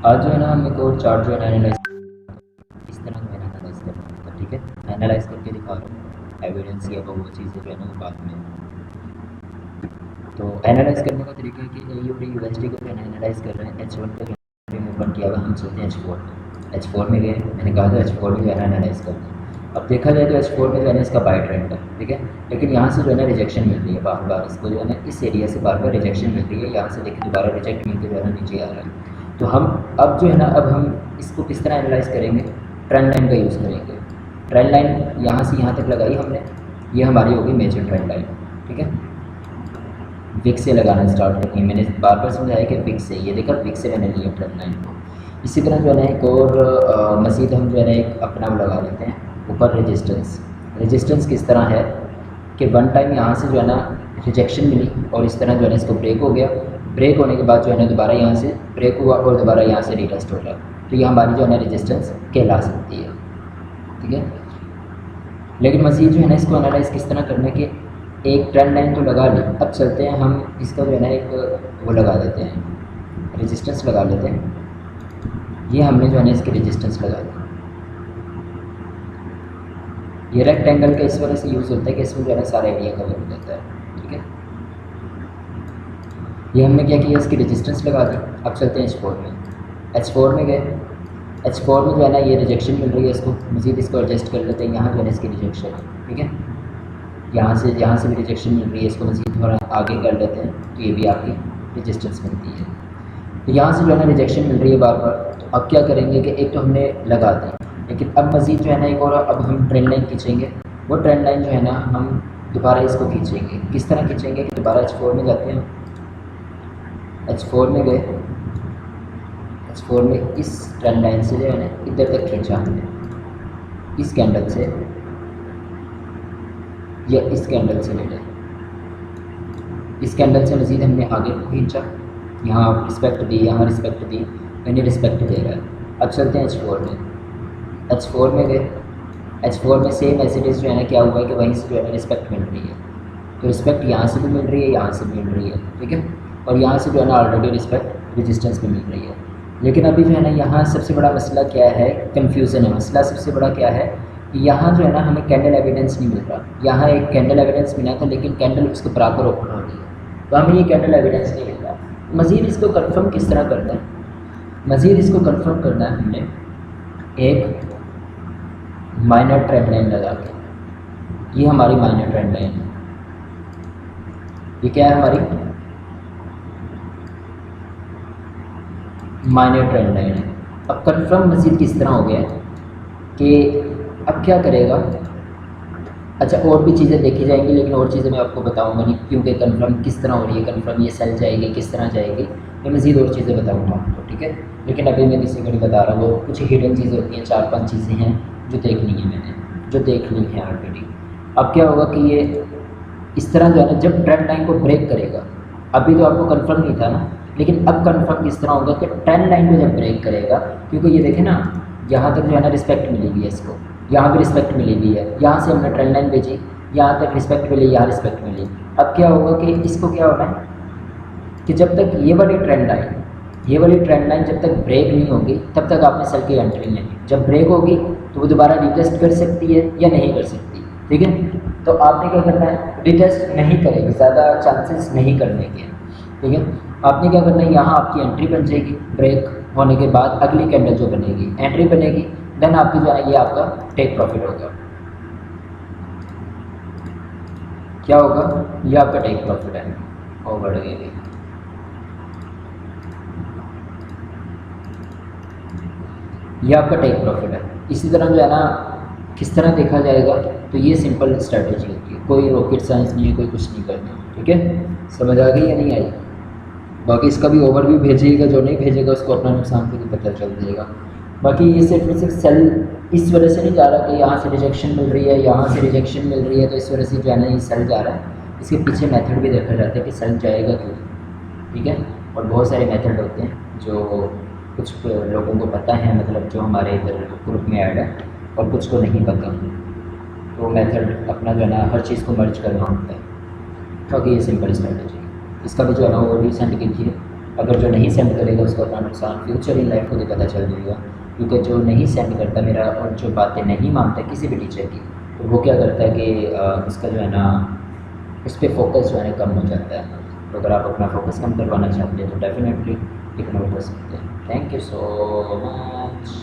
आज जो है ना हम एक और चार्ट जो है ना एनालाइज इस तरह जो है ना एनालाइज करना होता है। ठीक है, एनालाइज करके दिखा रहा हूँ एविडेंस या वो चीज़ें जो है ना वो बाद में। तो एनालाइज करने का तरीका है कि ए और यूएसडी को जो है ना एनालाइज कर रहे हैं। H1 को रिमूव किया हुआ, हम चलते हैं H4 में। H4 में गए, मैंने कहा था H4 में जो है ना एनालाइज करते हैं। अब देखा जाए तो H4 में जो है ना इसका बाई ट्रेंड है, ठीक है, लेकिन यहाँ से जो है ना रिजेक्शन मिल रही है बार बार, इसको जो है ना इस एरिया से बार बार रिजेक्शन मिल रही है। यहाँ से देखिए दोबारा रिजेक्ट मिलकर जो है ना नीचे आ रहा है। तो हम अब जो है ना अब हम इसको किस तरह एनालाइज करेंगे, ट्रेंड लाइन का यूज़ करेंगे। ट्रेंड लाइन यहाँ से यहाँ तक लगाई हमने, ये हमारी होगी मेजर ट्रेंड लाइन। ठीक है, विक से लगाना स्टार्ट करनी है। मैंने बार बार समझाया कि विक से, ये देखा विक से मैंने लिया ट्रेंड लाइन को। इसी तरह जो है ना एक और मज़ीद हम जो है ना एक अपना वो लगा लेते हैं ऊपर रेजिस्टेंस। रेजिस्टेंस किस तरह है कि वन टाइम यहाँ से जो है ना रिजेक्शन मिली और इस तरह जो है ना इसको ब्रेक हो गया। ब्रेक होने के बाद जो है ना दोबारा यहाँ से ब्रेक हुआ और दोबारा यहाँ से रीटेस्ट हो गया। तो ये हमारी जो है ना रेजिस्टेंस कहला सकती है। ठीक है, लेकिन मज़ीद जो है ना इसको एनालाइज किस तरह करने के, एक ट्रेंड लाइन तो लगा ली, अब चलते हैं हम इसका जो है ना एक वो लगा देते हैं, रेजिस्टेंस लगा लेते हैं। ये हमने जो है ना इसकी रेजिस्टेंस लगा दी। ये रेक्टेंगल का इस वजह से यूज़ होता है कि इसमें जो है ना सारा एरिया कवर हो जाता है। ठीक है, ये हमने क्या किया, इसकी रेजिस्टेंस लगा दी। अब चलते हैं H4 में। H4 में गए, H4 में जो है ना ये रिजेक्शन मिल रही है, इसको मज़ीद इसको एडजस्ट कर लेते हैं। यहाँ जो है ना इसकी रिजेक्शन है, ठीक है, यहाँ से भी रिजेक्शन मिल रही है, इसको मज़ीद थोड़ा आगे कर लेते हैं तो ये भी आपकी रेजिस्टेंस मिलती है। तो यहाँ से जो है ना रिजेक्शन मिल रही है बार बार। तो अब क्या करेंगे कि एक तो हमने लगा दी, लेकिन अब मज़ीद जो है ना एक और अब हम ट्रेंड लाइन खींचेंगे। वो ट्रेंड लाइन जो है ना हम दोबारा इसको खींचेंगे। किस तरह खींचेंगे कि दोबारा H4 में जाते हैं, H4 में गए, H4 में इस ट्रेंड लाइन से जो है ना इधर तक खींचा हमने, इस कैंडल से या इस कैंडल से ले लें, इस कैंडल से मज़ीद हमने आगे खींचा, यहाँ रिस्पेक्ट दी, यहाँ रिस्पेक्ट दी, मैंने रिस्पेक्ट दे रहा है। अब चलते हैं H4 में। H4 में गए, H4 में सेम एसिडीज़ जो है ना क्या हुआ है कि वहीं से जो है ना रिस्पेक्ट मिल रही है। तो रिस्पेक्ट यहाँ से भी मिल रही है, यहाँ से भी मिल रही है, ठीक है, और यहाँ से जो है ना ऑलरेडी रिस्पेक्ट रेजिस्टेंस भी मिल रही है। लेकिन अभी जो है ना यहाँ सबसे बड़ा मसला क्या है, कन्फ्यूज़न है। मसला सबसे बड़ा क्या है कि यहाँ जो है ना हमें कैंडल एविडेंस नहीं मिल रहा। यहाँ एक कैंडल एविडेंस मिला था, लेकिन कैंडल उसके बराबर ओपन हो रही है, तो हमें ये कैंडल एविडेंस नहीं मिल रहा। मज़ीद इसको कंफर्म किस तरह करना है, मज़ीद इसको कंफर्म करना है हमने एक माइनर ट्रेंड लाइन लगा के। ये हमारी माइनर ट्रेंड लाइन है, ये क्या है हमारी माइनर ट्रेंड लाइन है। अब कंफर्म मज़ीद किस तरह हो गया कि अब क्या करेगा, अच्छा और भी चीज़ें देखी जाएंगी, लेकिन और चीज़ें मैं आपको बताऊंगा नहीं, क्योंकि कंफर्म किस तरह हो रही है, कंफर्म ये सेल जाएगी किस तरह जाएगी, मैं मज़ीद और चीज़ें बताऊंगा आपको। ठीक है, लेकिन अभी मैं किसी को नहीं बता रहा, वो कुछ हिडन चीज़ें होती हैं, 4-5 चीज़ें हैं जो देखनी है मैंने, जो देख ली है ऑलरेडी। अब क्या होगा कि ये इस तरह जो है ना जब ट्रेंड लाइन को ब्रेक करेगा, अभी तो आपको कंफर्म नहीं था ना, लेकिन अब कंफर्म किस तरह होगा कि ट्रेंड लाइन को जब ब्रेक करेगा, क्योंकि ये देखें ना यहाँ तक जो है ना रिस्पेक्ट मिली हुई है, इसको यहाँ भी रिस्पेक्ट मिली हुई है, यहाँ से हमने ट्रेंड लाइन भेजी, यहाँ तक रिस्पेक्ट मिली, यहाँ रिस्पेक्ट मिली। अब क्या होगा कि इसको क्या होना है कि जब तक ये वाली ट्रेंड लाइन जब तक ब्रेक नहीं होगी तब तक आपने सेल की एंट्री नहीं। जब ब्रेक होगी तो वो दोबारा रिटेस्ट कर सकती है या नहीं कर सकती। ठीक है, तो आपने क्या करना है, रिटेस्ट नहीं करेगी, ज़्यादा चांसेस नहीं करने के। ठीक है, आपने क्या करना है, यहाँ आपकी एंट्री बन जाएगी, ब्रेक होने के बाद अगली कैंडल जो बनेगी एंट्री बनेगी, देन आपकी जो है ये आपका टेक प्रॉफिट होगा। क्या होगा, ये आपका टेक प्रॉफिट है, और बढ़ गई, ये आपका टेक प्रॉफिट है। इसी तरह जो है ना किस तरह देखा जाएगा, तो ये सिंपल स्ट्रैटेजी होती है, कोई रॉकेट साइंस नहीं है, कोई कुछ नहीं करना। ठीक है, समझ आ गई या नहीं आई? बाकी इसका भी ओवरव्यू भेजिएगा, जो नहीं भेजेगा उसको अपना नुकसान खुद पता चल जाएगा। बाकी ये सिर्फ सेल इस वजह से नहीं जा रहा कि यहाँ से रिजेक्शन मिल रही है, यहाँ से रिजेक्शन मिल रही है, तो इस वजह से जो है ना ये सेल जा रहा है। इसके पीछे मेथड भी देखा जाता है कि सेल जाएगा क्यों। ठीक है, और बहुत सारे मेथड होते हैं जो कुछ लोगों को पता है, मतलब जो हमारे इधर ग्रुप में ऐड है, और कुछ को नहीं पता। तो मेथड अपना जो है ना हर चीज़ को मर्ज करना होता है। बाकी ये सिंपल स्ट्रैटेजी, इसका भी जो है ना वो भी सेंड कीजिए, अगर जो नहीं सेंड करेगा उसको अपना नुकसान फ्यूचर इन लाइफ को भी पता चल जाएगा, क्योंकि जो नहीं सेंड करता मेरा और जो बातें नहीं मानता किसी भी टीचर की, तो वो क्या करता है कि उसका जो है ना उस पर फोकस जो है ना कम हो जाता है। तो अगर आप अपना फोकस कम करवाना चाहते हैं तो डेफिनेटली इग्नोर कर सकते हैं। Thank you so much.